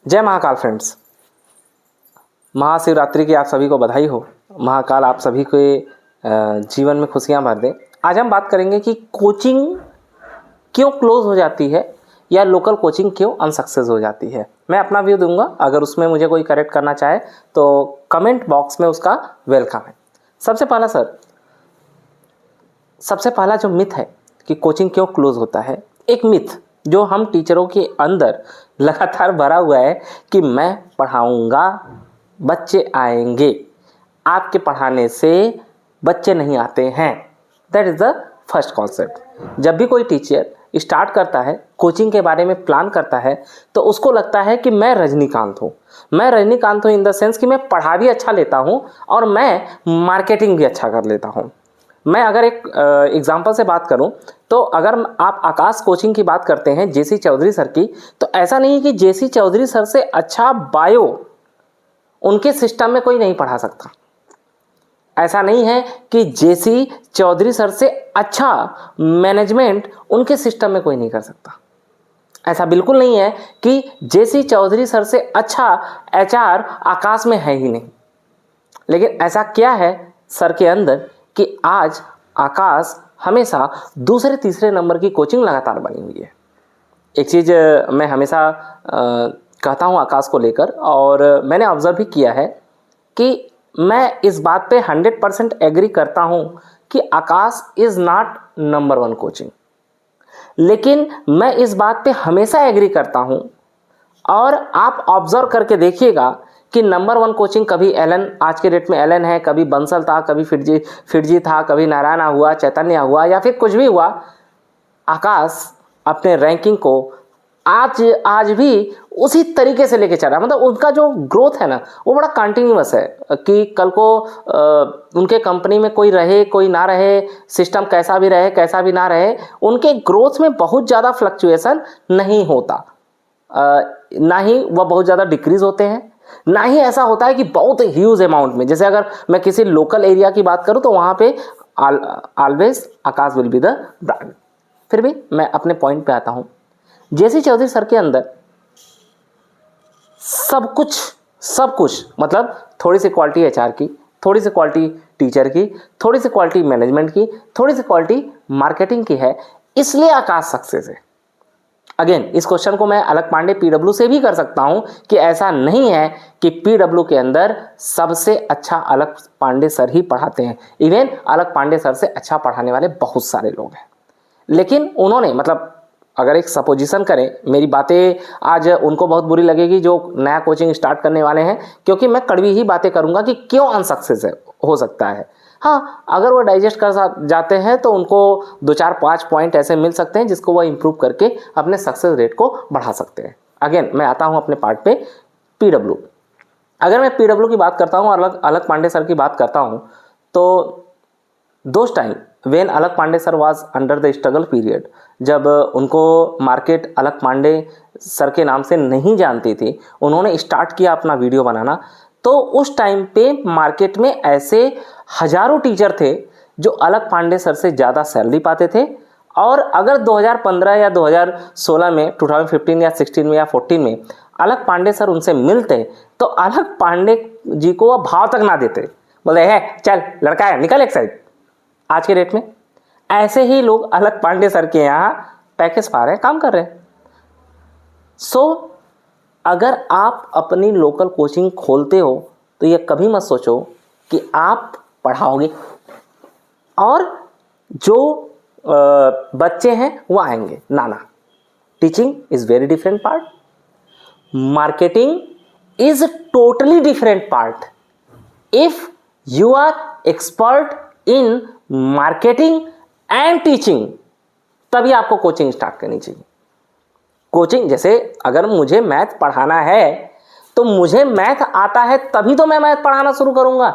जय महाकाल फ्रेंड्स। महाशिवरात्रि की आप सभी को बधाई हो। महाकाल आप सभी के जीवन में खुशियां भर दे। आज हम बात करेंगे कि कोचिंग क्यों क्लोज हो जाती है या लोकल कोचिंग क्यों अनसक्सेस हो जाती है। मैं अपना व्यू दूंगा, अगर उसमें मुझे कोई करेक्ट करना चाहे तो कमेंट बॉक्स में उसका वेलकम है। सबसे पहला जो मिथ है कि कोचिंग क्यों क्लोज होता है, एक मिथ जो हम टीचरों के अंदर लगातार भरा हुआ है कि मैं पढ़ाऊंगा, बच्चे आएंगे। आपके पढ़ाने से बच्चे नहीं आते हैं। That is the first concept. जब भी कोई टीचर स्टार्ट करता है, कोचिंग के बारे में प्लान करता है, तो उसको लगता है कि मैं रजनीकांत हूँ इन द सेंस कि मैं पढ़ा भी अच्छा लेता हूँ और मैं मार्केटिंग भी अच्छा कर लेता हूँ। मैं अगर एक एग्जांपल से बात करूं तो अगर आप आकाश कोचिंग की बात करते हैं जेसी चौधरी सर की, तो ऐसा नहीं है कि जेसी चौधरी सर से अच्छा बायो उनके सिस्टम में कोई नहीं पढ़ा सकता। ऐसा नहीं है कि जेसी चौधरी सर से अच्छा मैनेजमेंट उनके सिस्टम में कोई नहीं कर सकता। ऐसा बिल्कुल नहीं है कि जेसी चौधरी सर से अच्छा एचआर आकाश में है ही नहीं। लेकिन ऐसा क्या है सर के अंदर कि आज आकाश हमेशा दूसरे तीसरे नंबर की कोचिंग लगातार बनी हुई है। एक चीज़ मैं हमेशा कहता हूँ आकाश को लेकर, और मैंने ऑब्जर्व भी किया है कि मैं इस बात पे 100% एग्री करता हूँ कि आकाश इज़ नॉट नंबर 1 कोचिंग। लेकिन मैं इस बात पे हमेशा एग्री करता हूँ, और आप ऑब्जर्व करके देखिएगा कि नंबर 1 कोचिंग कभी एलन, आज के डेट में एलन है, कभी बंसल था, कभी फिरजी था, कभी नारायणा हुआ, चैतन्य हुआ, या फिर कुछ भी हुआ, आकाश अपने रैंकिंग को आज भी उसी तरीके से लेके चल रहा है। मतलब उनका जो ग्रोथ है ना, वो बड़ा कंटिन्यूअस है कि कल को उनके कंपनी में कोई रहे कोई ना रहे, सिस्टम कैसा भी रहे कैसा भी ना रहे, उनके ग्रोथ में बहुत ज़्यादा फ्लक्चुएसन नहीं होता। ना ही वह बहुत ज़्यादा डिक्रीज होते हैं, ना ही ऐसा होता है कि बहुत ह्यूज अमाउंट में। जैसे अगर मैं किसी लोकल एरिया की बात करूं तो वहां पे always Akash will be the brand. फिर भी मैं अपने पॉइंट पे आता हूं। जेसी चौधरी सर के अंदर सब कुछ मतलब थोड़ी सी क्वालिटी एचआर की, थोड़ी सी क्वालिटी टीचर की, थोड़ी सी क्वालिटी मैनेजमेंट की, थोड़ी सी क्वालिटी मार्केटिंग की है, इसलिए आकाश सक्सेस है। अगेन इस क्वेश्चन को मैं अलग पांडे पीडब्ल्यू से भी कर सकता हूं कि ऐसा नहीं है कि पीडब्ल्यू के अंदर सबसे अच्छा अलग पांडे सर ही पढ़ाते हैं। इवन अलग पांडे सर से अच्छा पढ़ाने वाले बहुत सारे लोग हैं, लेकिन उन्होंने, मतलब अगर एक सपोजिशन करें, मेरी बातें आज उनको बहुत बुरी लगेगी जो नया कोचिंग स्टार्ट करने वाले हैं, क्योंकि मैं कड़वी ही बातें करूंगा कि क्यों अनसक्सेस हो सकता है। हाँ, अगर वो डाइजेस्ट कर जाते हैं तो उनको 2-4-5 पॉइंट ऐसे मिल सकते हैं जिसको वो इंप्रूव करके अपने सक्सेस रेट को बढ़ा सकते हैं। अगेन मैं आता हूँ अपने पार्ट पे, पीडब्ल्यू। अगर मैं पीडब्ल्यू की बात करता हूँ और अलग पांडे सर की बात करता हूँ, तो दोस time when Alakh Pandey sir was under the struggle period, जब उनको मार्केट अलग पांडे सर के नाम से नहीं जानती थी, उन्होंने स्टार्ट किया अपना वीडियो बनाना, तो उस टाइम पे मार्केट में ऐसे हजारों टीचर थे जो अलग पांडे सर से ज़्यादा सैलरी पाते थे। और अगर 2015 या 2016 में, 2015 या 16 में या 14 में अलग पांडे सर उनसे मिलते, तो अलग पांडे जी को वह भाव तक ना देते, बोले है चल लड़का है निकल एक साइड। आज के डेट में ऐसे ही लोग अलग पांडे सर के यहाँ पैकेज पा रहे हैं, काम कर रहे हैं। सो अगर आप अपनी लोकल कोचिंग खोलते हो तो ये कभी मत सोचो कि आप पढ़ाओगे और जो बच्चे हैं वो आएंगे। ना, teaching is very different part, marketing is totally different part. If you are expert in marketing and teaching, तभी आपको कोचिंग स्टार्ट करनी चाहिए। कोचिंग, जैसे अगर मुझे मैथ पढ़ाना है तो मुझे मैथ आता है तभी तो मैं मैथ पढ़ाना शुरू करूंगा।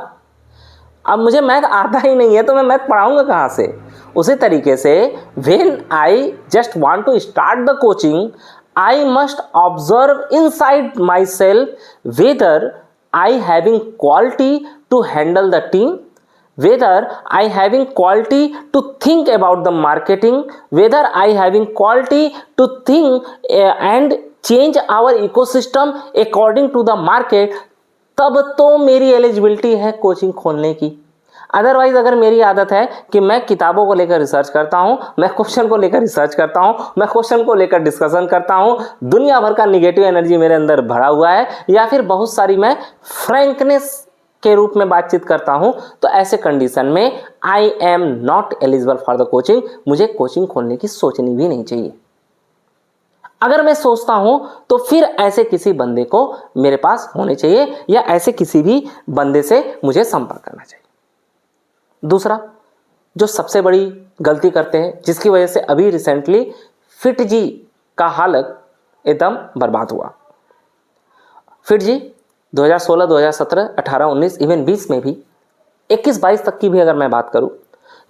अब मुझे मैथ आता ही नहीं है तो मैं मैथ पढ़ाऊंगा कहाँ से? उसी तरीके से when I just want to start the coaching, I must observe inside my self whether I having quality to handle the team, whether I having quality to think about the marketing, whether I having quality to think and change our ecosystem according to the market, तब तो मेरी eligibility है coaching खोलने की। Otherwise अगर मेरी आदत है कि मैं किताबों को लेकर रिसर्च करता हूं, मैं क्वेश्चन को लेकर रिसर्च करता हूं, मैं क्वेश्चन को लेकर डिस्कशन करता हूं, दुनिया भर का निगेटिव एनर्जी मेरे अंदर भरा हुआ है, या फिर बहुत सारी मैं फ्रैंकनेस के रूप में बातचीत करता हूं, तो ऐसे कंडीशन में I am not eligible for the coaching. मुझे कोचिंग खोलने की सोचनी भी नहीं चाहिए। अगर मैं सोचता हूं तो फिर ऐसे किसी बंदे को मेरे पास होने चाहिए, या ऐसे किसी भी बंदे से मुझे संपर्क करना चाहिए। दूसरा जो सबसे बड़ी गलती करते हैं, जिसकी वजह से अभी रिसेंटली फिट जी का हालत एकदम बर्बाद हुआ। फिट जी 2016, 2017, 18, 19, इवन 20 में भी, 21, 22 तक की भी अगर मैं बात करूं,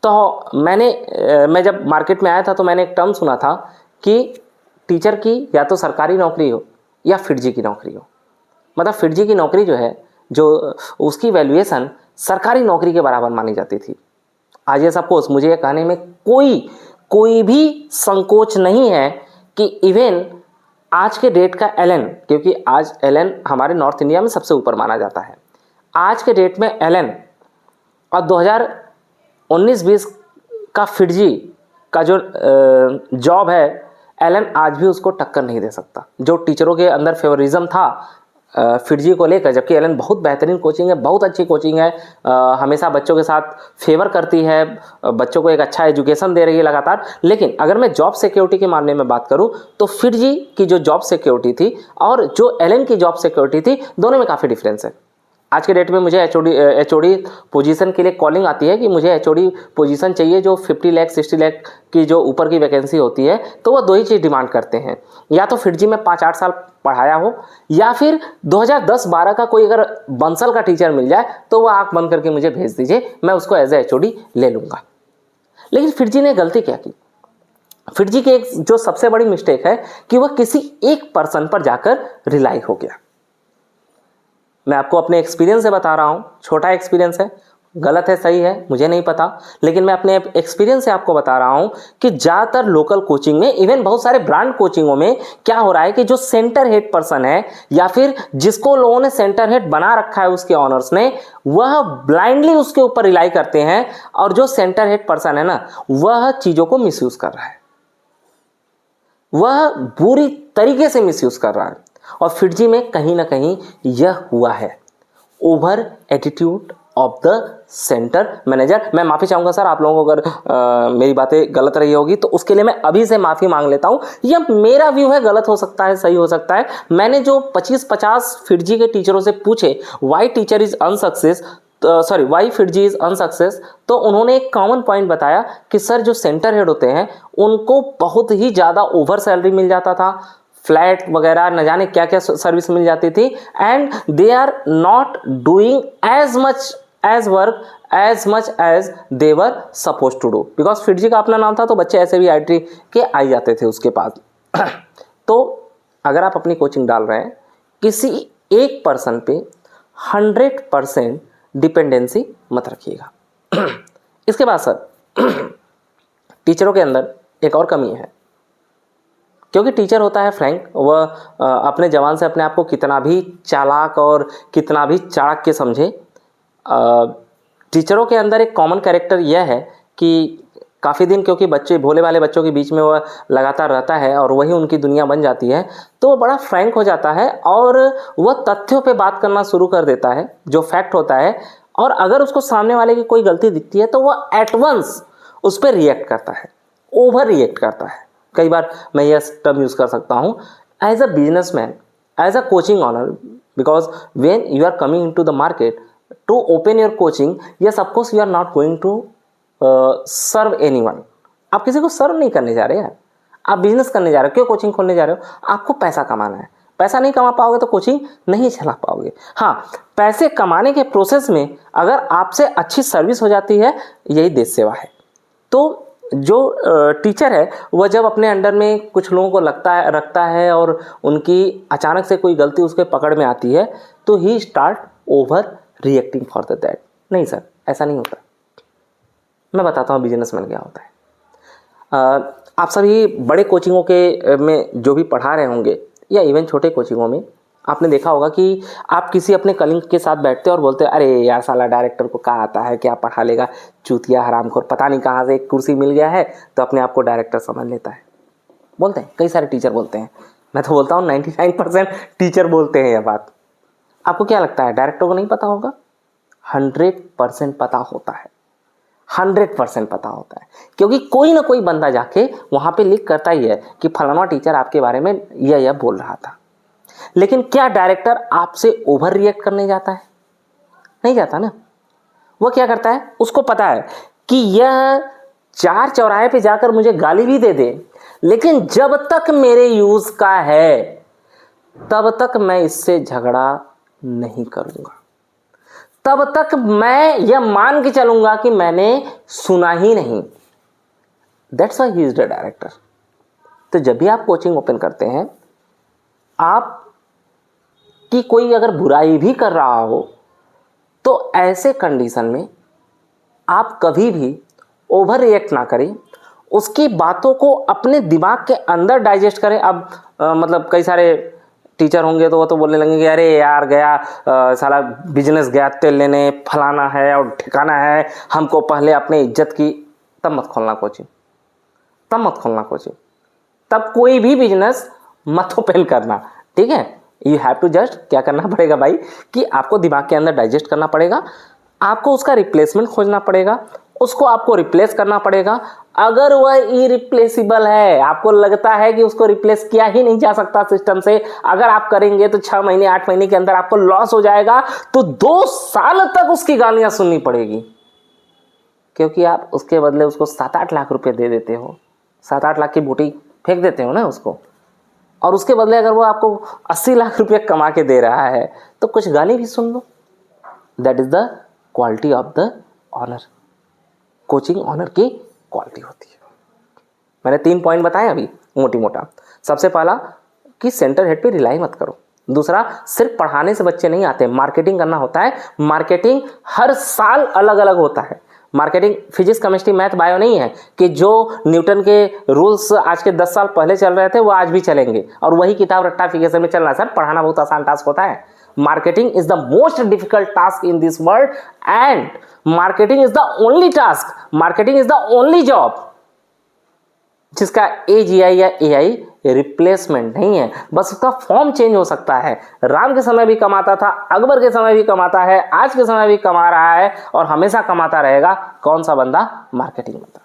तो मैं जब मार्केट में आया था तो मैंने एक टर्म सुना था कि टीचर की या तो सरकारी नौकरी हो या फिट जी की नौकरी हो। मतलब फिट जी की नौकरी जो है, जो उसकी वैल्यूएशन सरकारी नौकरी के बराबर मानी जाती थी। आज ये सपोज मुझे ये कहने में कोई भी संकोच नहीं है कि इवन आज के डेट का एलएन, क्योंकि आज एलएन हमारे नॉर्थ इंडिया में सबसे ऊपर माना जाता है, आज के डेट में एलएन और 2019-20 का फिट जी का जो जॉब है, एलएन आज भी उसको टक्कर नहीं दे सकता। जो टीचरों के अंदर फेवरिज्म था फिट जी को लेकर, जबकि एलएन बहुत बेहतरीन कोचिंग है, बहुत अच्छी कोचिंग है, हमेशा बच्चों के साथ फेवर करती है, बच्चों को एक अच्छा एजुकेशन दे रही है लगातार। लेकिन अगर मैं जॉब सिक्योरिटी के मामले में बात करूं तो फिट जी की जो जॉब सिक्योरिटी थी और जो एलएन की जॉब सिक्योरिटी थी, दोनों में काफ़ी डिफरेंस है। आज के डेट में मुझे एचओडी पोजीशन के लिए कॉलिंग आती है कि मुझे एचओडी पोजीशन चाहिए जो 50 लाख 60 लाख की जो ऊपर की वैकेंसी होती है, तो वो दो ही चीज़ डिमांड करते हैं, या तो फिट जी में 5-8 साल पढ़ाया हो, या फिर 2010-12 का कोई अगर बंसल का टीचर मिल जाए तो वह आंख बंद करके मुझे भेज दीजिए, मैं उसको एज ए एचओडी ले लूँगा। लेकिन फिट जी ने गलती क्या की? फिट जी की एक जो सबसे बड़ी मिस्टेक है कि वह किसी एक पर्सन पर जाकर रिलाई हो गया। मैं आपको अपने एक्सपीरियंस से बता रहा हूँ, छोटा एक्सपीरियंस है, गलत है सही है मुझे नहीं पता, लेकिन मैं अपने एक्सपीरियंस से आपको बता रहा हूँ कि ज़्यादातर लोकल कोचिंग में, इवन बहुत सारे ब्रांड कोचिंगों में क्या हो रहा है कि जो सेंटर हेड पर्सन है या फिर जिसको लोगों ने सेंटर हेड बना रखा है उसके ऑनर्स ने, वह ब्लाइंडली उसके ऊपर रिलाई करते हैं, और जो सेंटर हेड पर्सन है ना, वह चीज़ों को मिसयूज कर रहा है, वह बुरी तरीके से मिसयूज कर रहा है। और फिट जी में कहीं ना कहीं यह हुआ है, over attitude of the centre manager. मैं माफ़ी चाहूँगा सर, आप लोगों को अगर मेरी बातें गलत रही होगी तो उसके लिए मैं अभी से माफ़ी मांग लेता हूँ। यह मेरा व्यू है, गलत हो सकता है, सही हो सकता है। मैंने जो 25-50 फिट जी के टीचरों से पूछे why teacher is unsuccess, why FIITJEE is unsuccess, तो उन्होंने एक कॉमन पॉइंट बताया कि सर जो सेंटर हेड होते हैं उनको बहुत ही ज़्यादा ओवर सैलरी मिल जाता था, फ्लैट वगैरह न जाने क्या क्या सर्विस मिल जाती थी, and they are not doing as much as they were suppose to do, because fit ji का अपना नाम था तो बच्चे ऐसे भी आईटी के आ जाते थे उसके पास। तो अगर आप अपनी कोचिंग डाल रहे हैं, किसी एक पर्सन पे 100% डिपेंडेंसी मत रखिएगा। इसके बाद सर टीचरों के अंदर एक और कमी है, क्योंकि टीचर होता है फ्रैंक, वह अपने जवान से अपने आप को कितना भी चालाक और कितना भी चाणक्य समझे, टीचरों के अंदर एक कॉमन कैरेक्टर यह है कि काफ़ी दिन क्योंकि बच्चे भोले वाले बच्चों के बीच में वह लगातार रहता है और वही उनकी दुनिया बन जाती है, तो वह बड़ा फ्रैंक हो जाता है और वह तथ्यों पे बात करना शुरू कर देता है, जो फैक्ट होता है, और अगर उसको सामने वाले की कोई गलती दिखती है तो वह एट वंस उस पर रिएक्ट करता है, ओवर रिएक्ट करता है। कई बार मैं यह टर्म यूज़ कर सकता हूँ, as a businessman, as a coaching owner, because when you are coming in to the market to open your coaching, yes of course you are not going to serve anyone. आप किसी को सर्व नहीं करने जा रहे हैं, आप बिजनेस करने जा रहे हो। क्यों कोचिंग खोलने जा रहे हो? आपको पैसा कमाना है। पैसा नहीं कमा पाओगे तो कोचिंग नहीं चला पाओगे। हाँ, पैसे कमाने के प्रोसेस में अगर आपसे अच्छी सर्विस हो जाती है, यही देश सेवा है। तो जो टीचर है वह जब अपने अंडर में कुछ लोगों को रखता है और उनकी अचानक से कोई गलती उसके पकड़ में आती है, तो he start overreacting for that. नहीं सर, ऐसा नहीं होता। मैं बताता हूँ बिजनेसमैन क्या होता है। आप सभी बड़े कोचिंगों के में जो भी पढ़ा रहे होंगे, या इवन छोटे कोचिंगों में आपने देखा होगा कि आप किसी अपने कलीग के साथ बैठते हो और बोलते हो अरे यार साला डायरेक्टर को क्या आता है, क्या पढ़ा लेगा, चूतिया हरामखोर, पता नहीं कहाँ से एक कुर्सी मिल गया है तो अपने आप को डायरेक्टर समझ लेता है। बोलते हैं, कई सारे टीचर बोलते हैं, मैं तो बोलता हूँ 99% टीचर बोलते हैं यह बात। आपको क्या लगता है डायरेक्टर को नहीं पता होगा? 100% पता होता है, 100% पता होता है, क्योंकि कोई ना कोई बंदा जाके वहाँ पे लिख करता ही है कि फलाना टीचर आपके बारे में यह बोल रहा था। लेकिन क्या डायरेक्टर आपसे ओवर रिएक्ट करने जाता है? नहीं जाता ना। वो क्या करता है, उसको पता है कि यह 4 चौराहे पे जाकर मुझे गाली भी दे दे, लेकिन जब तक मेरे यूज का है तब तक मैं इससे झगड़ा नहीं करूंगा, तब तक मैं यह मान के चलूंगा कि मैंने सुना ही नहीं। That's why he is the director. तो जब भी आप कोचिंग ओपन करते हैं, आप कि कोई अगर बुराई भी कर रहा हो तो ऐसे कंडीशन में आप कभी भी ओवर रिएक्ट ना करें, उसकी बातों को अपने दिमाग के अंदर डाइजेस्ट करें। अब मतलब कई सारे टीचर होंगे तो वो तो बोलने लगेंगे अरे यार गया साला बिजनेस गया तेल लेने, फलाना है और ठिकाना है, हमको पहले अपने इज्जत की। तब मत खोलना कोचिंग, तब मत खोलना कोचिंग, तब कोई भी बिजनेस मत ओपन करना, ठीक है। यू हैव टू जस्ट क्या करना पड़ेगा भाई कि आपको दिमाग के अंदर डाइजेस्ट करना पड़ेगा, आपको उसका रिप्लेसमेंट खोजना पड़ेगा, उसको आपको रिप्लेस करना पड़ेगा। अगर वह इरिप्लेसिबल है, आपको लगता है कि उसको रिप्लेस किया ही नहीं जा सकता सिस्टम से, अगर आप करेंगे तो 6 महीने 8 महीने के अंदर आपको लॉस हो जाएगा, तो 2 साल तक उसकी गालियां सुननी पड़ेगी, क्योंकि आप उसके बदले उसको 7-8 लाख रुपए दे देते हो, 7-8 लाख की बूटी फेंक देते हो ना उसको, और उसके बदले अगर वो आपको 80 लाख रुपए कमा के दे रहा है तो कुछ गाली भी सुन लो। That is the quality of the owner. Coaching owner की क्वालिटी होती है। मैंने 3 पॉइंट बताए अभी मोटी मोटा। सबसे पहला कि सेंटर हेड पे रिलाई मत करो। दूसरा, सिर्फ पढ़ाने से बच्चे नहीं आते, मार्केटिंग करना होता है। मार्केटिंग हर साल अलग अलग होता है। Marketing physics chemistry math bio नहीं है कि जो न्यूटन के रूल्स आज के 10 साल पहले चल रहे थे वो आज भी चलेंगे और वही किताब रट्टाफिकेशन में चल रहा है। सर पढ़ाना बहुत आसान टास्क होता है। Marketing is the most difficult task in this world and marketing is the only task, marketing is the only job जिसका AGI या AI रिप्लेसमेंट नहीं है, बस उसका फॉर्म चेंज हो सकता है। राम के समय भी कमाता था, अकबर के समय भी कमाता है, आज के समय भी कमा रहा है और हमेशा कमाता रहेगा। कौन सा बंदा? मार्केटिंग बंदा।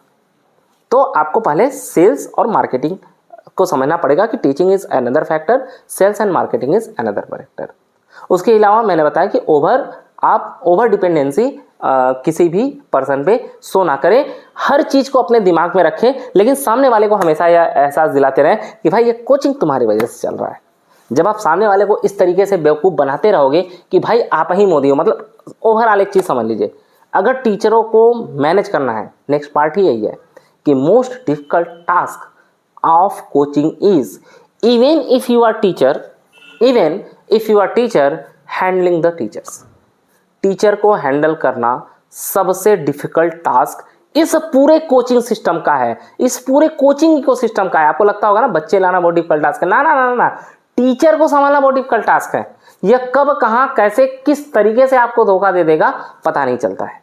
तो आपको पहले सेल्स और मार्केटिंग को समझना पड़ेगा कि teaching is another factor, sales and marketing is another factor. उसके अलावा मैंने बताया कि आप ओवर डिपेंडेंसी किसी भी पर्सन पे शो ना करें। हर चीज को अपने दिमाग में रखें, लेकिन सामने वाले को हमेशा यह एहसास दिलाते रहें कि भाई ये कोचिंग तुम्हारी वजह से चल रहा है। जब आप सामने वाले को इस तरीके से बेवकूफ़ बनाते रहोगे कि भाई आप ही मोदी हो, मतलब ओवरऑल एक चीज़ समझ लीजिए, अगर टीचरों को मैनेज करना है, नेक्स्ट पार्ट ही यही है कि most difficult task of coaching is even if you are teacher handling the teachers. Teacher को हैंडल करना सबसे डिफिकल्ट टास्क इस पूरे कोचिंग सिस्टम का है, इस पूरे कोचिंग इकोसिस्टम का है। आपको लगता होगा ना बच्चे लाना बहुत डिफिकल्ट टास्क है, ना ना ना ना, टीचर को संभालना बहुत डिफिकल्ट टास्क है। यह कब कहां कैसे किस तरीके से आपको धोखा दे देगा पता नहीं चलता है,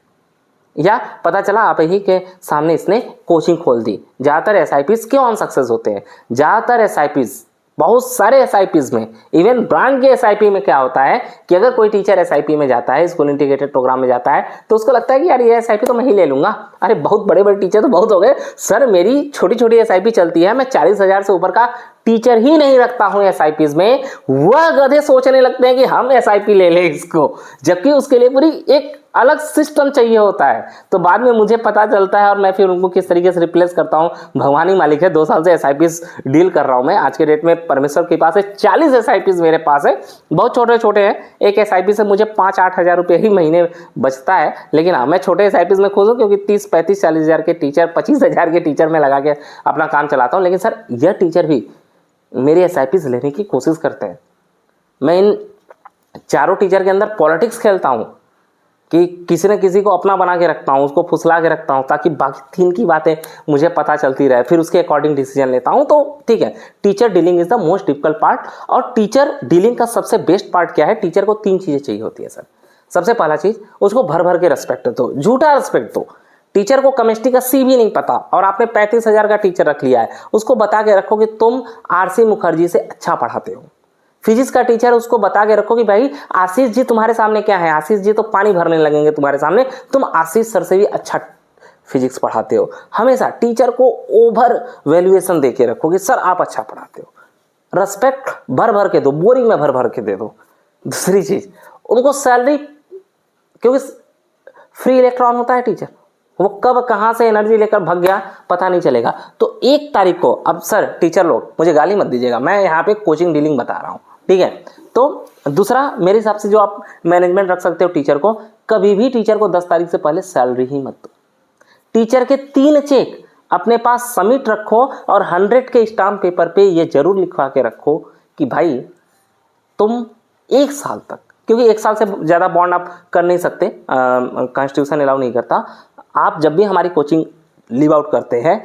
या पता चला आप ही के सामने इसने कोचिंग खोल दी। ज्यादातर SIPs क्यों अनसक्सेस होते हैं? ज्यादातर SIPs, बहुत सारे SIPs में, इवन ब्रांड के SIP में क्या होता है कि अगर कोई टीचर SIP में जाता है, स्कूल इंटीग्रेटेड प्रोग्राम में जाता है, तो उसको लगता है कि यार ये SIP तो मैं ही ले लूंगा। अरे बहुत बड़े बड़े टीचर तो बहुत हो गए सर, मेरी छोटी छोटी SIP चलती है, मैं 40,000 से ऊपर का टीचर ही नहीं रखता हूं SIPs में। वह गधे सोचने लगते हैं कि हम SIP ले लें इसको, जबकि उसके लिए पूरी एक अलग सिस्टम चाहिए होता है। तो बाद में मुझे पता चलता है और मैं फिर उनको किस तरीके से रिप्लेस करता हूँ। भगवान ही मालिक है, 2 साल से SIPs डील कर रहा हूँ मैं। आज के डेट में परमेश्वर के पास है 40 SIPs मेरे पास है, बहुत छोटे छोटे हैं। एक SIP से मुझे 5-8 हज़ार रुपये ही महीने बचता है, लेकिन हाँ मैं छोटे SIPs में खुश हूँ क्योंकि 30-35-40 हज़ार के टीचर, 25 हज़ार के टीचर में लगा के अपना काम चलाता हूँ। लेकिन सर यह टीचर भी मेरी SIPs लेने की कोशिश करते हैं। मैं इन चारों टीचर के अंदर पॉलिटिक्स खेलता हूँ कि किसी न किसी को अपना बना के रखता हूँ, उसको फुसला के रखता हूँ ताकि बाकी 3 की बातें मुझे पता चलती रहे, फिर उसके अकॉर्डिंग डिसीजन लेता हूँ। तो ठीक है, teacher dealing is the most difficult part. और टीचर डीलिंग का सबसे बेस्ट पार्ट क्या है? टीचर को 3 चीज़ें चाहिए होती है सर। सबसे पहला चीज़, उसको भर भर के रिस्पेक्ट दो, झूठा रिस्पेक्ट दो। टीचर को केमिस्ट्री का सी भी नहीं पता और आपने 35,000 का टीचर रख लिया है, उसको बता के रखो कि तुम आरसी मुखर्जी से अच्छा पढ़ाते हो। फिजिक्स का टीचर, उसको बता के रखो कि भाई आशीष जी तुम्हारे सामने क्या है, आशीष जी तो पानी भरने लगेंगे तुम्हारे सामने, तुम आशीष सर से भी अच्छा फिजिक्स पढ़ाते हो। हमेशा टीचर को ओवर वैल्यूएशन दे के रखो कि सर आप अच्छा पढ़ाते हो। रेस्पेक्ट भर भर के दो, बोरिंग में भर भर के दे दो। दूसरी चीज, उनको सैलरी, क्योंकि फ्री इलेक्ट्रॉन होता है टीचर, वो कब कहां से एनर्जी लेकर भाग गया पता नहीं चलेगा। तो 1 तारीख को, अब सर टीचर लोग मुझे गाली मत दीजिएगा, मैं यहाँ पे कोचिंग डीलिंग बता रहा हूँ, ठीक है। तो दूसरा, मेरे हिसाब से जो आप मैनेजमेंट रख सकते हो टीचर को, कभी भी टीचर को 10 तारीख से पहले सैलरी ही मत दो। टीचर के 3 चेक अपने पास सबमिट रखो और 100 के स्टाम्प पेपर पे ये जरूर लिखवा के रखो कि भाई तुम 1 साल तक, क्योंकि 1 साल से ज़्यादा बॉन्ड आप कर नहीं सकते, कॉन्स्टिट्यूशन अलाउ नहीं करता। आप जब भी हमारी कोचिंग लीव आउट करते हैं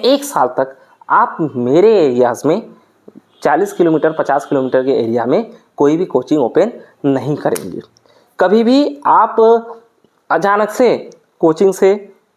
1 साल तक आप मेरे एरियाज में 40 किलोमीटर 50 किलोमीटर के एरिया में कोई भी कोचिंग ओपन नहीं करेंगे। कभी भी आप अचानक से कोचिंग से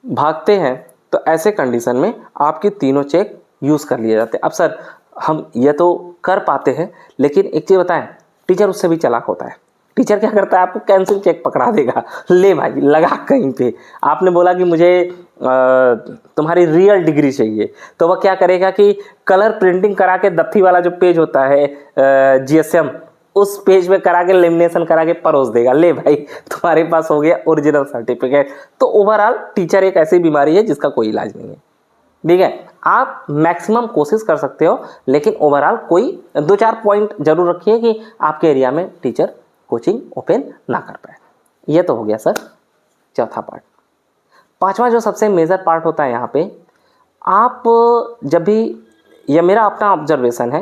भागते हैं तो ऐसे कंडीशन में आपके तीनों चेक यूज़ कर लिए जाते हैं। अब सर हम ये तो कर पाते हैं, लेकिन एक चीज़ बताएं, टीचर उससे भी चालाक होता है। टीचर क्या करता है, आपको कैंसिल चेक पकड़ा देगा, ले भाई लगा कहीं पे। आपने बोला कि मुझे तुम्हारी रियल डिग्री चाहिए, तो वह क्या करेगा कि कलर प्रिंटिंग करा के दत्ती वाला जो पेज होता है जीएसएम, उस पेज पे करा के लेमिनेशन करा के परोस देगा, ले भाई तुम्हारे पास हो गया ओरिजिनल सर्टिफिकेट। तो ओवरऑल टीचर एक ऐसी बीमारी है जिसका कोई इलाज नहीं है, ठीक है। आप मैक्सिमम कोशिश कर सकते हो, लेकिन ओवरऑल कोई 2-4 पॉइंट जरूर रखिए कि आपके एरिया में टीचर कोचिंग ओपन ना कर पाए। ये तो हो गया सर चौथा पार्ट। 5वां जो सबसे मेजर पार्ट होता है यहाँ पे, आप जब भी, यह मेरा अपना ऑब्जर्वेशन है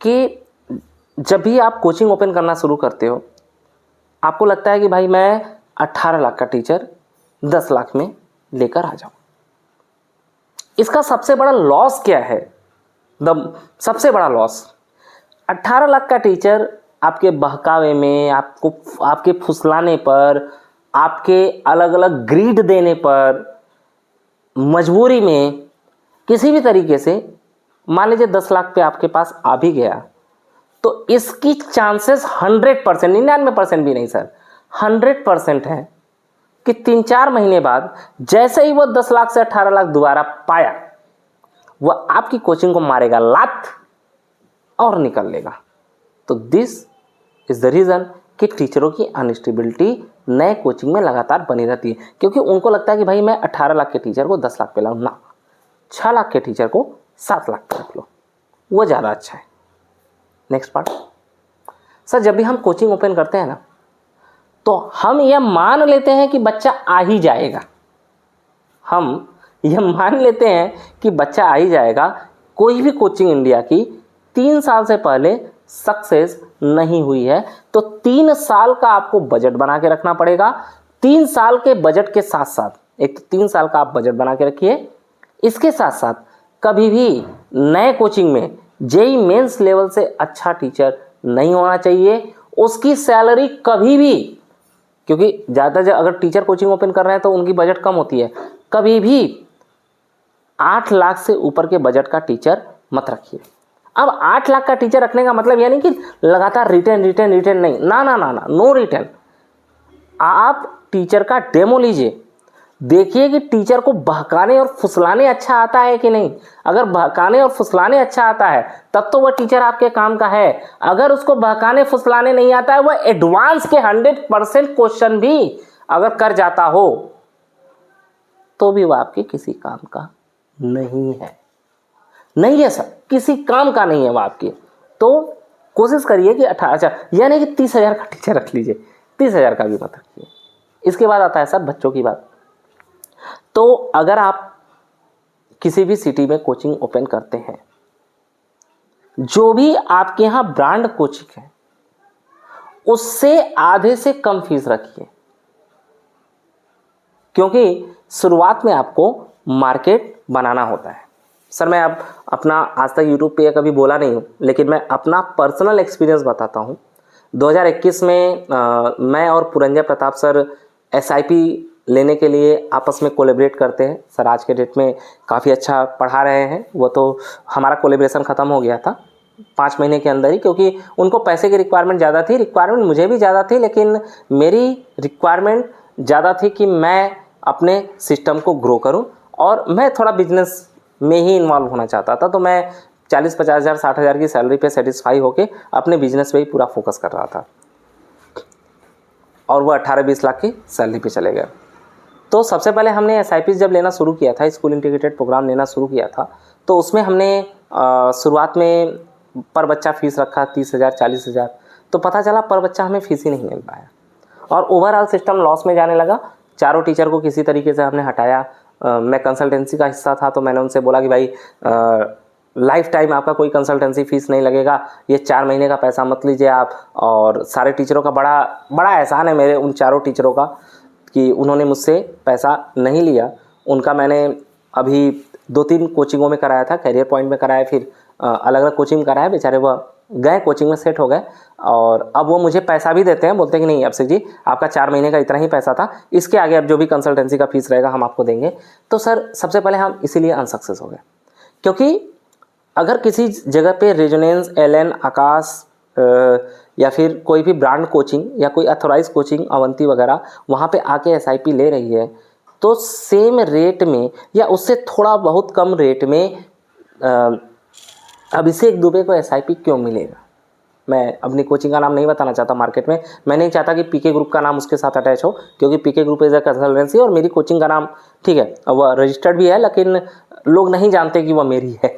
कि जब भी आप कोचिंग ओपन करना शुरू करते हो, आपको लगता है कि भाई मैं 18 लाख का टीचर 10 लाख में लेकर आ जाऊं। इसका सबसे बड़ा लॉस क्या है? सबसे बड़ा लॉस, 18 लाख का टीचर आपके बहकावे में, आपको आपके फुसलाने पर, आपके अलग अलग ग्रीड देने पर, मजबूरी में, किसी भी तरीके से मान लीजिए 10 लाख पे आपके पास आ भी गया, तो इसकी चांसेस 100%, 99% भी नहीं सर, 100% है कि 3-4 महीने बाद जैसे ही वो 10 लाख से 18 लाख दोबारा पाया, वह आपकी कोचिंग को मारेगा लात और निकल लेगा। तो दिस इज द रीज़न कि टीचरों की अनस्टेबिलिटी नए कोचिंग में लगातार बनी रहती है, क्योंकि उनको लगता है कि भाई मैं 18 लाख के टीचर को 10 लाख पे लाऊं ना, 6 लाख के टीचर को 7 लाख पे रख लो, वो ज़्यादा अच्छा है। नेक्स्ट पार्ट, सर जब भी हम कोचिंग ओपन करते हैं ना, तो हम यह मान लेते हैं कि बच्चा आ ही जाएगा। हम यह मान लेते हैं कि बच्चा आ ही जाएगा। कोई भी कोचिंग इंडिया की 3 साल से पहले सक्सेस नहीं हुई है, तो 3 साल का आपको बजट बना के रखना पड़ेगा। 3 साल के बजट के साथ साथ, एक तो 3 साल का आप बजट बना के रखिए, इसके साथ साथ कभी भी नए कोचिंग में जेई मेंस लेवल से अच्छा टीचर नहीं होना चाहिए। उसकी सैलरी कभी भी, क्योंकि ज़्यादा अगर टीचर कोचिंग ओपन कर रहे हैं तो उनकी बजट कम होती है, कभी भी 8 लाख से ऊपर के बजट का टीचर मत रखिए। अब 8 लाख का टीचर रखने का मतलब यानी कि लगातार रिटर्न नहीं, ना, नो रिटर्न। आप टीचर का डेमो लीजिए, देखिए कि टीचर को बहकाने और फुसलाने अच्छा आता है कि नहीं। अगर बहकाने और फुसलाने अच्छा आता है तब तो वह टीचर आपके काम का है। अगर उसको बहकाने फुसलाने नहीं आता है, वह एडवांस के 100% क्वेश्चन भी अगर कर जाता हो तो भी वह आपके किसी काम का नहीं है सर, किसी काम का नहीं है वो आपके। तो कोशिश करिए कि 18, यानी कि 30,000 का टीचर रख लीजिए, 30,000 का भी मत रखिए। इसके बाद आता है सर बच्चों की बात। तो अगर आप किसी भी सिटी में कोचिंग ओपन करते हैं, जो भी आपके यहाँ ब्रांड कोचिंग है उससे आधे से कम फीस रखिए। क्योंकि शुरुआत में आपको मार्केट बनाना होता है। सर मैं अब अपना आज तक यूट्यूब पे कभी बोला नहीं हूँ, लेकिन मैं अपना पर्सनल एक्सपीरियंस बताता हूँ। 2021 में मैं और पुरंजय प्रताप सर SIP लेने के लिए आपस में कोलैबोरेट करते हैं। सर आज के डेट में काफ़ी अच्छा पढ़ा रहे हैं, वो तो हमारा कोलैबोरेशन ख़त्म हो गया था 5 महीने के अंदर ही, क्योंकि उनको पैसे की रिक्वायरमेंट ज़्यादा थी, रिक्वायरमेंट मुझे भी ज़्यादा थी, लेकिन मेरी रिक्वायरमेंट ज़्यादा थी कि मैं अपने सिस्टम को ग्रो करूं और मैं थोड़ा बिजनेस में ही इन्वॉल्व होना चाहता था। तो मैं 40-50 हज़ार 60 हज़ार की सैलरी पे सेटिस्फाई होके अपने बिजनेस पे ही पूरा फोकस कर रहा था, और वो 18-20 लाख की सैलरी पे चले गए। तो सबसे पहले हमने SIP जब लेना शुरू किया था, स्कूल इंटीग्रेटेड प्रोग्राम लेना शुरू किया था, तो उसमें हमने शुरुआत में पर बच्चा फीस रखा 30 हज़ार 40 हज़ार। तो पता चला पर बच्चा हमें फीस ही नहीं मिल पाया और ओवरऑल सिस्टम लॉस में जाने लगा। चारों टीचर को किसी तरीके से हमने हटाया। मैं कंसल्टेंसी का हिस्सा था, तो मैंने उनसे बोला कि भाई लाइफ टाइम आपका कोई कंसल्टेंसी फ़ीस नहीं लगेगा, ये 4 महीने का पैसा मत लीजिए आप। और सारे टीचरों का बड़ा एहसान है मेरे उन चारों टीचरों का कि उन्होंने मुझसे पैसा नहीं लिया। उनका मैंने अभी 2-3 कोचिंगों में कराया था, कैरियर पॉइंट में कराया, फिर अलग अलग कोचिंग में कराया। बेचारे वह गए कोचिंग में सेट हो गए और अब वो मुझे पैसा भी देते हैं, बोलते हैं कि नहीं अभिषेक जी आपका 4 महीने का इतना ही पैसा था, इसके आगे अब जो भी कंसल्टेंसी का फीस रहेगा हम आपको देंगे। तो सर सबसे पहले हम इसीलिए अनसक्सेस हो गए, क्योंकि अगर किसी जगह पे रेजोनेंस, एलन, आकाश या फिर कोई भी ब्रांड कोचिंग या कोई अथोराइज कोचिंग अवंती वगैरह वहाँ पे आके SIP ले रही है, तो सेम रेट में या उससे थोड़ा बहुत कम रेट में अभिषेक दुबे को SIP क्यों मिलेगा। मैं अपनी कोचिंग का नाम नहीं बताना चाहता मार्केट में, मैं नहीं चाहता कि PK ग्रुप का नाम उसके साथ अटैच हो, क्योंकि PK group is a consultancy और मेरी कोचिंग का नाम ठीक है वह रजिस्टर्ड भी है, लेकिन लोग नहीं जानते कि वह मेरी है।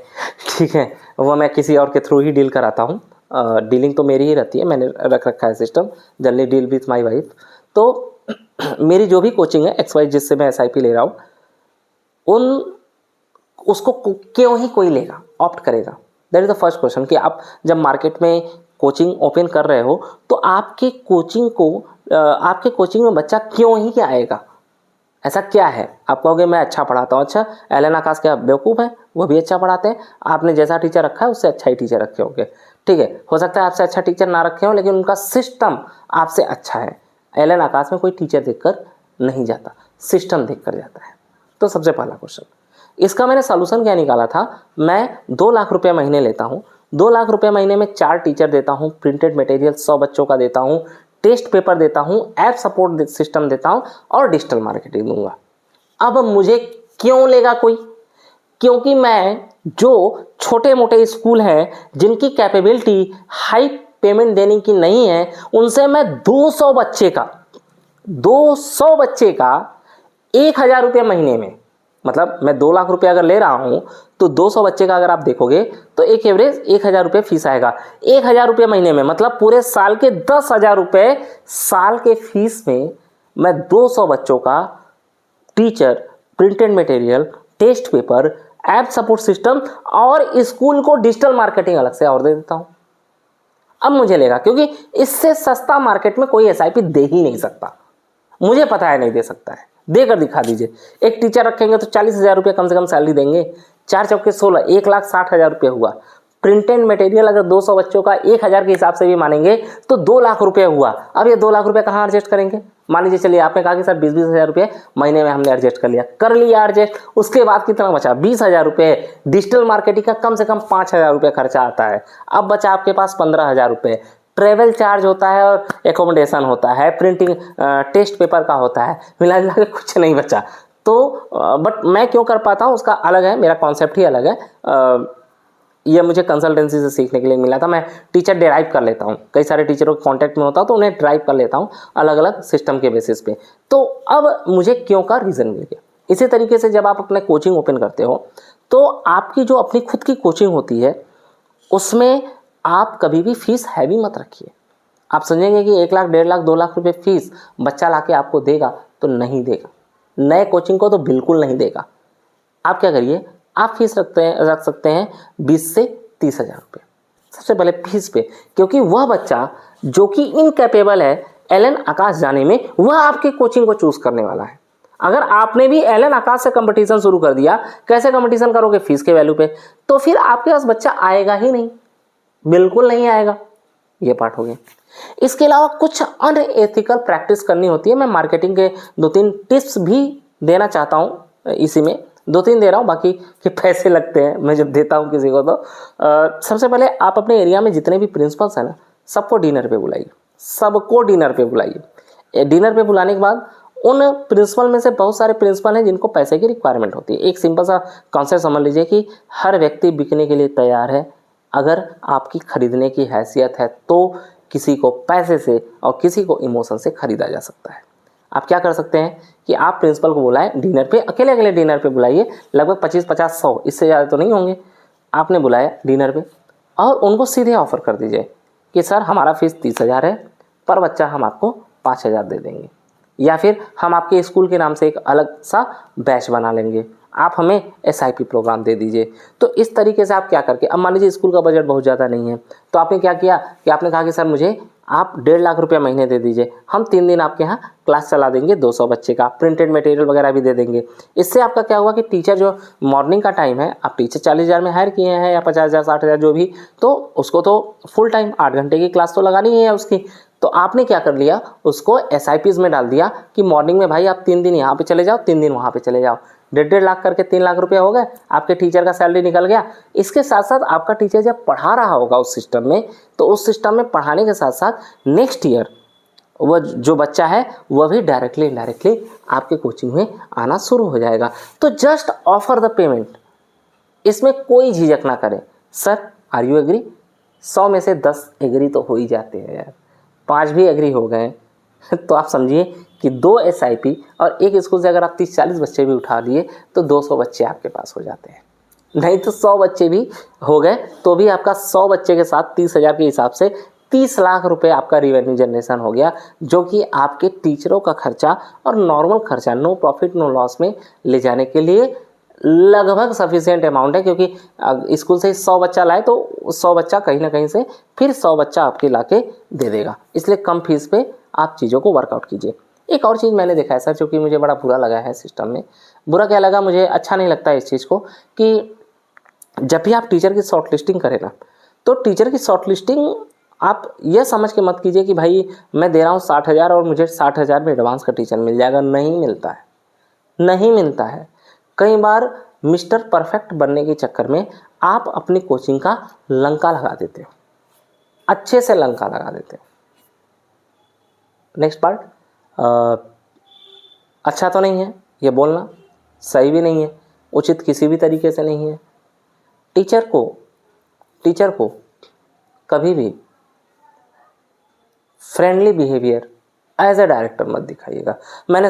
ठीक है, वह मैं किसी और के थ्रू ही डील कराता हूँ। डीलिंग तो मेरी ही रहती है, मैंने रख रखा है system, generally deal with my wife. तो मेरी जो भी कोचिंग है XY जिससे मैं SIP ले रहा हूँ, उसको क्यों ही कोई लेगा, ऑप्ट करेगा। That is the first question कि आप जब मार्केट में कोचिंग ओपन कर रहे हो तो आपके कोचिंग में बच्चा क्यों ही क्या आएगा, ऐसा क्या है। आप कहोगे मैं अच्छा पढ़ाता हूँ, अच्छा एलन आकाश क्या बेवकूफ़ है, वो भी अच्छा पढ़ाते हैं, आपने जैसा टीचर रखा है उससे अच्छा ही टीचर रखे होंगे। ठीक है, हो सकता है आपसे अच्छा टीचर ना रखे हो, लेकिन उनका सिस्टम आपसे अच्छा है। एलन आकाश में कोई टीचर देखकर नहीं जाता, सिस्टम देखकर जाता है। तो सबसे पहला क्वेश्चन, इसका मैंने सॉल्यूशन क्या निकाला था, मैं 2 लाख रुपये महीने लेता हूँ, 2 लाख रुपये महीने में 4 टीचर देता हूँ, प्रिंटेड मटेरियल 100 बच्चों का देता हूँ, टेस्ट पेपर देता हूँ, ऐप सपोर्ट सिस्टम देता हूँ और डिजिटल मार्केटिंग दूंगा। अब मुझे क्यों लेगा कोई, क्योंकि मैं जो छोटे मोटे स्कूल हैं जिनकी कैपेबिलिटी हाई पेमेंट देने की नहीं है, उनसे मैं 200 बच्चे का 1,000 रुपये महीने में, मतलब मैं 2 लाख रुपये अगर ले रहा हूँ तो 200 बच्चे का अगर आप देखोगे तो एक एवरेज 1,000 रुपये फीस आएगा। 1,000 रुपये महीने में मतलब पूरे साल के 10,000 रुपये साल के फीस में मैं 200 बच्चों का teacher, printed material, test paper, app support system और स्कूल को डिजिटल मार्केटिंग अलग से और दे देता हूँ। अब मुझे लेगा, क्योंकि इससे सस्ता मार्केट में कोई SIP दे ही नहीं सकता, मुझे पता है नहीं दे सकता है, देकर दिखा दीजिए। एक टीचर रखेंगे तो 40,000 रुपये कम से कम सैलरी देंगे, 4 चौके 16, 1,60,000 रुपये हुआ। प्रिंटेड मटेरियल अगर 200 बच्चों का 1,000 के हिसाब से भी मानेंगे तो 2 लाख रुपये हुआ। अब ये 2 लाख रुपये कहाँ एडजस्ट करेंगे, मान लीजिए चलिए आपने कहा कि सर 20-20 हज़ार रुपये महीने में हमने एडजस्ट कर लिया एडजस्ट। उसके बाद कितना बचा, 20,000 रुपये। डिजिटल मार्केटिंग का कम से कम 5,000 रुपये खर्चा आता है। अब बचा आपके पास 15,000 रुपये, ट्रेवल चार्ज होता है और एकोमोडेशन होता है, प्रिंटिंग टेस्ट पेपर का होता है, मिला जुला के कुछ नहीं बचा। तो बट मैं क्यों कर पाता हूँ उसका अलग है, मेरा कॉन्सेप्ट ही अलग है। ये मुझे कंसल्टेंसी से सीखने के लिए मिला था। मैं टीचर डिराइव कर लेता हूँ, कई सारे टीचरों के कॉन्टैक्ट में होता हूँ तो उन्हें ड्राइव कर लेता हूँ अलग अलग सिस्टम के बेसिस पे। तो अब मुझे क्यों का रीज़न मिल गया। इसी तरीके से जब आप अपने कोचिंग ओपन करते हो तो आपकी जो अपनी खुद की कोचिंग होती है उसमें आप कभी भी फीस हैवी मत रखिए। आप समझेंगे कि 1 लाख, 1.5 लाख, 2 लाख रुपये फीस बच्चा लाके आपको देगा, तो नहीं देगा। नए कोचिंग को तो बिल्कुल नहीं देगा। आप क्या करिए, आप फीस रख सकते हैं 20 से 30 हज़ार रुपये सबसे पहले फीस पे, क्योंकि वह बच्चा जो कि इनकैपेबल है एलन आकाश जाने में, वह आपके कोचिंग को चूज़ करने वाला है। अगर आपने भी एलन आकाश से कंपटीशन शुरू कर दिया, कैसे कंपटीशन करोगे? फीस के वैल्यू पे, तो फिर आपके पास बच्चा आएगा ही नहीं, बिल्कुल नहीं आएगा। ये पार्ट हो गया। इसके अलावा कुछ अनएथिकल प्रैक्टिस करनी होती है। मैं मार्केटिंग के 2-3 टिप्स भी देना चाहता हूँ, इसी में 2-3 दे रहा हूँ, बाकी के पैसे लगते हैं मैं जब देता हूँ किसी को। तो सबसे पहले आप अपने एरिया में जितने भी प्रिंसिपल्स हैं ना, सबको डिनर पे बुलाइए, सबको डिनर पे बुलाइए। डिनर पे बुलाने के बाद उन प्रिंसिपल में से बहुत सारे प्रिंसिपल हैं जिनको पैसे की रिक्वायरमेंट होती है। एक सिंपल सा कॉन्सेप्ट समझ लीजिए कि हर व्यक्ति बिकने के लिए तैयार है, अगर आपकी खरीदने की हैसियत है तो किसी को पैसे से और किसी को इमोशन से खरीदा जा सकता है। आप क्या कर सकते हैं कि आप प्रिंसिपल को बुलाएं डिनर पे, अकेले अकेले डिनर पे बुलाइए, लगभग 25-50-100, इससे ज़्यादा तो नहीं होंगे। आपने बुलाया डिनर पे और उनको सीधे ऑफर कर दीजिए कि सर हमारा फीस 30,000 है, पर बच्चा हम आपको 5,000 दे देंगे, या फिर हम आपके स्कूल के नाम से एक अलग सा बैच बना लेंगे, आप हमें SIP प्रोग्राम दे दीजिए। तो इस तरीके से आप क्या करके, अब मान लीजिए स्कूल का बजट बहुत ज़्यादा नहीं है, तो आपने क्या किया कि आपने कहा कि सर मुझे आप 1.5 लाख रुपया महीने दे दीजिए, हम 3 दिन आपके यहाँ क्लास चला देंगे, 200 बच्चे का प्रिंटेड मटेरियल वगैरह भी दे देंगे। इससे आपका क्या हुआ कि टीचर जो मॉर्निंग का टाइम है, आप टीचर 40,000 में हायर किए हैं या 50,000 60,000 जो भी, तो उसको तो फुल टाइम 8 घंटे की क्लास तो लगानी ही है उसकी। तो आपने क्या कर लिया, उसको SIPs में डाल दिया कि मॉर्निंग में भाई आप 3 दिन यहाँ पे चले जाओ, 3 दिन वहाँ पे चले जाओ। 1.5 लाख करके 3 लाख रुपया हो गए, आपके टीचर का सैलरी निकल गया। इसके साथ साथ आपका टीचर जब पढ़ा रहा होगा उस सिस्टम में, तो उस सिस्टम में पढ़ाने के साथ साथ नेक्स्ट ईयर वह जो बच्चा है वह भी डायरेक्टली इनडायरेक्टली आपके कोचिंग में आना शुरू हो जाएगा। तो जस्ट ऑफर द पेमेंट, इसमें कोई झिझक ना करें। Sir are you agree? 100 में से 10 एग्री तो हो ही जाते हैं यार, 5 भी एग्री हो गए तो आप समझिए कि 2 SIP और एक स्कूल से अगर आप 30-40 बच्चे भी उठा लिए तो 200 बच्चे आपके पास हो जाते हैं। नहीं तो 100 बच्चे भी हो गए तो भी आपका 100 बच्चे के साथ 30,000 के हिसाब से 30 लाख रुपए आपका रिवेन्यू जनरेशन हो गया, जो कि आपके टीचरों का खर्चा और नॉर्मल खर्चा नो प्रॉफिट नो लॉस में ले जाने के लिए लगभग सफिशिएंट अमाउंट है। क्योंकि स्कूल से 100 बच्चा लाए तो 100 बच्चा कहीं ना कहीं से फिर 100 बच्चा आपके लाके दे देगा, इसलिए कम फीस पे आप चीज़ों को वर्कआउट कीजिए। एक और चीज़ मैंने देखा है सर, जो कि मुझे बड़ा बुरा लगा है सिस्टम में। बुरा क्या लगा, मुझे अच्छा नहीं लगता है इस चीज़ को, कि जब भी आप टीचर की शॉर्ट लिस्टिंग करें ना, तो टीचर की शॉर्ट लिस्टिंग आप यह समझ के मत कीजिए कि भाई मैं दे रहा हूँ 60,000 और मुझे 60,000 में एडवांस का टीचर मिल जाएगा। नहीं मिलता है, नहीं मिलता है। कई बार मिस्टर परफेक्ट बनने के चक्कर में आप अपनी कोचिंग का लंका लगा देते हो, अच्छे से लंका लगा देते हो। नेक्स्ट पार्ट, अच्छा तो नहीं है ये बोलना, सही भी नहीं है, उचित किसी भी तरीके से नहीं है। टीचर को कभी भी friendly behaviour as a director मत दिखाइएगा। मैंने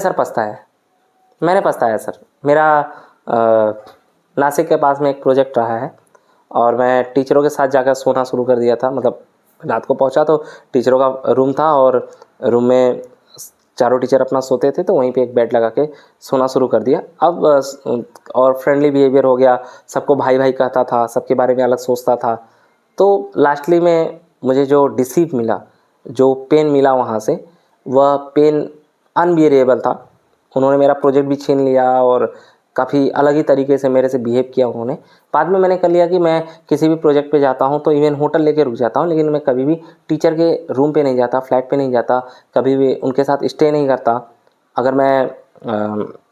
पछताया सर। मेरा नासिक के पास में एक प्रोजेक्ट रहा है और मैं टीचरों के साथ जाकर सोना शुरू कर दिया था। मतलब रात को पहुंचा तो टीचरों का रूम था और रूम में चारों टीचर अपना सोते थे, तो वहीं पे एक बेड लगा के सोना शुरू कर दिया। अब और फ्रेंडली बिहेवियर हो गया, सबको भाई भाई कहता था, सबके बारे में अलग सोचता था। तो लास्टली में मुझे जो डिसीट मिला, जो पेन मिला वहाँ से, वह पेन अनबियरेबल था। उन्होंने मेरा प्रोजेक्ट भी छीन लिया और काफ़ी अलग ही तरीके से मेरे से बिहेव किया उन्होंने। बाद में मैंने कर लिया कि मैं किसी भी प्रोजेक्ट पे जाता हूँ तो इवन होटल लेके रुक जाता हूँ, लेकिन मैं कभी भी टीचर के रूम पे नहीं जाता, फ्लैट पे नहीं जाता, कभी भी उनके साथ स्टे नहीं करता। अगर मैं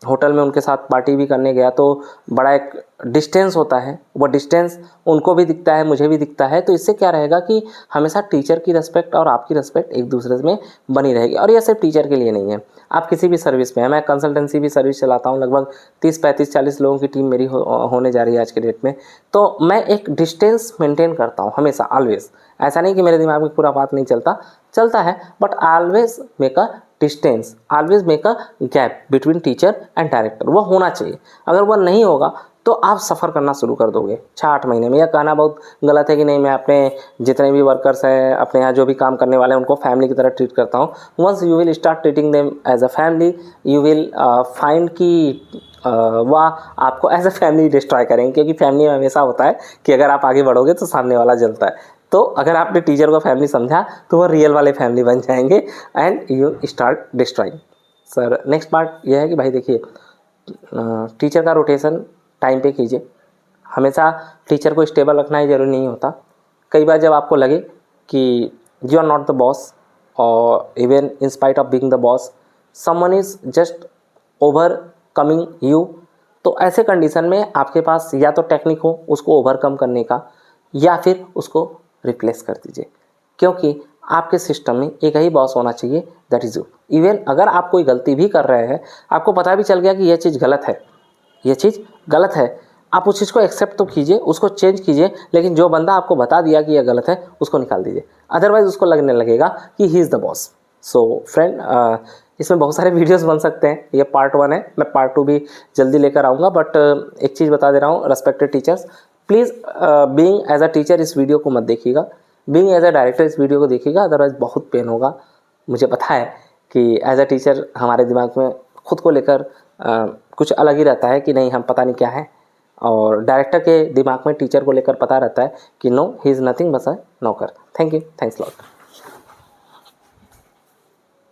होटल में उनके साथ पार्टी भी करने गया तो बड़ा एक डिस्टेंस होता है, वो डिस्टेंस उनको भी दिखता है, मुझे भी दिखता है। तो इससे क्या रहेगा कि हमेशा टीचर की रिस्पेक्ट और आपकी रिस्पेक्ट एक दूसरे में बनी रहेगी। और यह सिर्फ टीचर के लिए नहीं है, आप किसी भी सर्विस में है। मैं कंसल्टेंसी भी सर्विस चलाता हूँ, लगभग 30-35-40 लोगों की टीम मेरी होने जा रही है आज के डेट में। तो मैं एक डिस्टेंस मेंटेन करता हूँ हमेशा, ऑलवेज। ऐसा नहीं कि मेरे दिमाग में पूरा बात नहीं चलता है, but always make a distance, always make a gap between teacher and director. वो होना चाहिए। अगर वह नहीं होगा तो आप सफ़र करना शुरू कर दोगे 6-8 महीने में। यह कहना बहुत गलत है कि नहीं मैं अपने जितने भी वर्कर्स हैं, अपने यहाँ जो भी काम करने वाले हैं, उनको फैमिली की तरह ट्रीट करता हूँ। Once you will start treating them as a family, you will find कि वह आपको एज अ फैमिली डिस्ट्रॉय करेंगे। क्योंकि फैमिली में हमेशा होता है कि अगर आप आगे बढ़ोगे तो सामने वाला जलता है। तो अगर आपने टीचर को फैमिली समझा तो वह रियल वाले फैमिली बन जाएंगे and you start destroying. Sir next part यह है कि भाई देखिए, टीचर का रोटेशन टाइम पे कीजिए। हमेशा टीचर को स्टेबल रखना ही जरूरी नहीं होता। कई बार जब आपको लगे कि you are not the boss और even in spite of being the boss someone is just overcoming you, तो ऐसे कंडीशन में आपके पास या तो टेक्निक हो उसको ओवरकम करने का, या फिर उसको रिप्लेस कर दीजिए, क्योंकि आपके सिस्टम में एक ही बॉस होना चाहिए, दैट इज़ यू। इवन अगर आप कोई गलती भी कर रहे हैं, आपको पता भी चल गया कि यह चीज़ गलत है, ये चीज़ गलत है, आप उस चीज़ को एक्सेप्ट तो कीजिए, उसको चेंज कीजिए, लेकिन जो बंदा आपको बता दिया कि यह गलत है उसको निकाल दीजिए। अदरवाइज उसको लगने लगेगा कि he is the boss. So friend, इसमें बहुत सारे वीडियोस बन सकते हैं। ये पार्ट 1 है, मैं पार्ट 2 भी जल्दी लेकर आऊँगा। बट एक चीज़ बता दे रहा हूँ, respected teachers, please being as a teacher इस वीडियो को मत देखिएगा, बीइंग एज अ डायरेक्टर इस वीडियो को देखिएगा, अदरवाइज बहुत पेन होगा। मुझे पता है कि एज अ टीचर हमारे दिमाग में खुद को लेकर कुछ अलग ही रहता है कि नहीं हम पता नहीं क्या है, और डायरेक्टर के दिमाग में टीचर को लेकर पता रहता है कि नो ही इज़ नथिंग बस अ नौकर। Thank you, thanks lot.